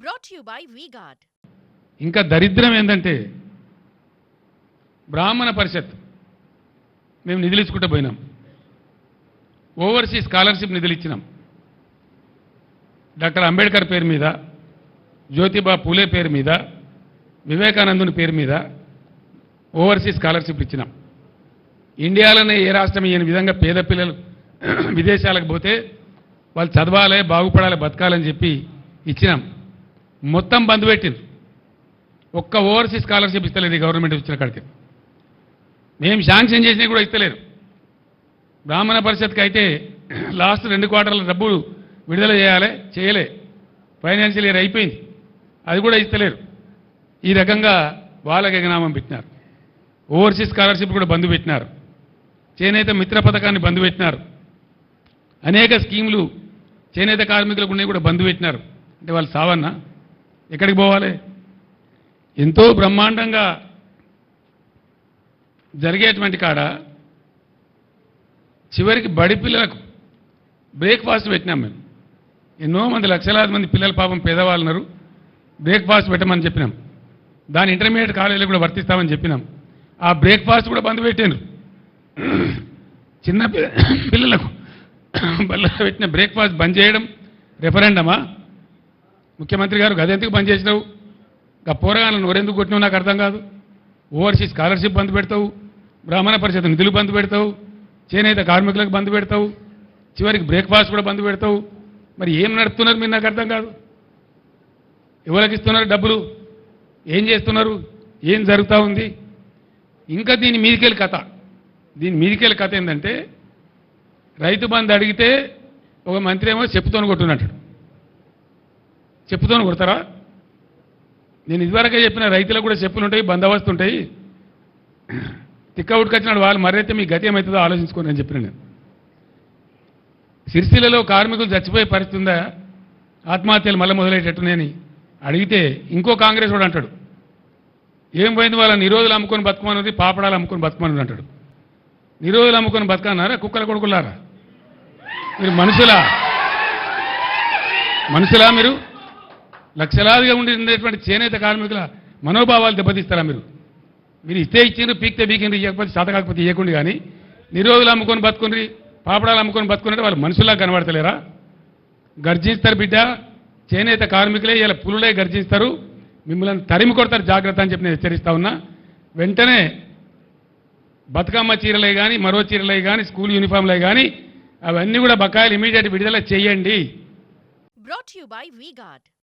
Brought to you by V-Guard. ఇంకా దరిద్రం ఏంటంటే బ్రాహ్మణ పరిషత్ మేము నిధులు ఇచ్చుకుంటూ పోయినాం. ఓవర్సీస్ స్కాలర్షిప్ నిధులు ఇచ్చినాం. డాక్టర్ అంబేద్కర్ పేరు మీద, జ్యోతిబా పూలే పేరు మీద, వివేకానందుని పేరు మీద ఓవర్సీస్ స్కాలర్షిప్ ఇచ్చినాం. ఇండియాలోనే ఏ రాష్ట్రం ఇయ్యని విధంగా పేద పిల్లలు విదేశాలకు పోతే వాళ్ళు చదవాలి, బాగుపడాలి, బతకాలని చెప్పి ఇచ్చినాం. మొత్తం బంద్ పెట్టింది. ఒక్క ఓవర్సీస్ స్కాలర్షిప్ ఇస్తలేదు ఈ గవర్నమెంట్ ఇచ్చిన కాడికి. మేము శాంక్షన్ చేసినవి కూడా ఇస్తలేరు. బ్రాహ్మణ పరిషత్కి అయితే లాస్ట్ 2 క్వార్టర్ల డబ్బులు విడుదల చేయలే. ఫైనాన్షియల్ ఇయర్ అయిపోయింది, అది కూడా ఇస్తలేరు. ఈ రకంగా వాళ్ళకి ఎగనామం పెట్టినారు. ఓవర్సీస్ స్కాలర్షిప్ కూడా బంద్ పెట్టినారు. చేనేత మిత్ర పథకాన్ని బంద్ పెట్టినారు. అనేక స్కీములు చేనేత కార్మికులకు ఉన్నాయి కూడా బంద్ పెట్టినారు. అంటే వాళ్ళు సావన్నా ఎక్కడికి పోవాలి? ఎంతో బ్రహ్మాండంగా జరిగేటువంటి కాడ చివరికి బడి పిల్లలకు బ్రేక్ఫాస్ట్ పెట్టినాం. మేము ఎన్నో మంది లక్షలాది మంది పిల్లలు పాపం పేదవాళ్ళు ఉన్నారు, బ్రేక్ఫాస్ట్ పెట్టమని చెప్పినాం. దాని ఇంటర్మీడియట్ కాలేజీలో కూడా వర్తిస్తామని చెప్పినాం. ఆ బ్రేక్ఫాస్ట్ కూడా బంద్ పెట్టారు. చిన్న పిల్లలకు బల్ల పెట్టిన బ్రేక్ఫాస్ట్ బంద్ చేయడం రెఫరెండమా? ముఖ్యమంత్రి గారు గదెందుకు బంద్ చేసినావు? ఇంకా పోరగాళ్ళను నోరెందుకు కొట్టినావు నాకు అర్థం కాదు. ఓవర్సీస్ స్కాలర్షిప్ బంద్ పెడతావు, బ్రాహ్మణ పరిషత్ నిధులు బంద్ పెడతావు, చేనేత కార్మికులకు బంద్ పెడతావు, చివరికి బ్రేక్ఫాస్ట్ కూడా బంద్ పెడతావు. మరి ఏం నడుపుతున్నారు మీరు నాకు అర్థం కాదు. ఎవరికి ఇస్తున్నారు డబ్బులు? ఏం చేస్తున్నారు? ఏం జరుగుతూ ఉంది? ఇంకా దీని మీదికెళ్ళి కథ ఏంటంటే, రైతు బంధు అడిగితే ఒక మంత్రి ఏమో చెప్పుతోని కొట్టున్నట్టు. చెప్పుతోని కొడతారా? నేను ఇదివరకే చెప్పిన రైతులకు కూడా చెప్పులు ఉంటాయి, బందోబస్తు ఉంటాయి. తిక్క ఉట్టుకొచ్చినాడు వాళ్ళు మరైతే మీ గతి ఏమవుతుందో ఆలోచించుకోండి అని చెప్పిన నేను. సిరిసిల్లలో కార్మికులు చచ్చిపోయే పరిస్థితి ఉందా? ఆత్మహత్యలు మళ్ళీ మొదలయ్యేటట్టునేని అడిగితే ఇంకో కాంగ్రెస్ వాడు అంటాడు, ఏం పోయింది వాళ్ళ నిరోధులు అమ్ముకొని బతుకమన్నది, పాపడాలు అమ్ముకొని బతుకమన్నది అంటాడు. నిరోధులు అమ్ముకొని బతకన్నారా? కుక్కల కొడుకులారా మీరు? మనుషులా మీరు? లక్షలాదిగా ఉండేటువంటి చేనేత కార్మికుల మనోభావాలు దెబ్బతీస్తారా మీరు? మీరు ఇస్తే ఇచ్చిండ్రు, పీక్తే పీకిండ్రు, ఇవ్వకపోతే చేత కాకపోతే ఇవ్వకుండా. కానీ నిరోధులు అమ్ముకొని బతుకుండ్రి, పాపడాలు అమ్ముకొని బతుకున్నట్టు వాళ్ళు మనుషుల్లా కనబడతలేరా? గర్జిస్తారు బిడ్డ. చేనేత కార్మికులే ఇలా పులులే గర్జిస్తారు, మిమ్మల్ని తరిమి కొడతారు, జాగ్రత్త అని చెప్పి నేను హెచ్చరిస్తా ఉన్నా. వెంటనే బతుకమ్మ చీరలే కానీ, మరో చీరలే కానీ, స్కూల్ యూనిఫామ్లే కానీ అవన్నీ కూడా బకాయిలు ఇమీడియట్ విడుదల చేయండి. Brought to you by V-Guard.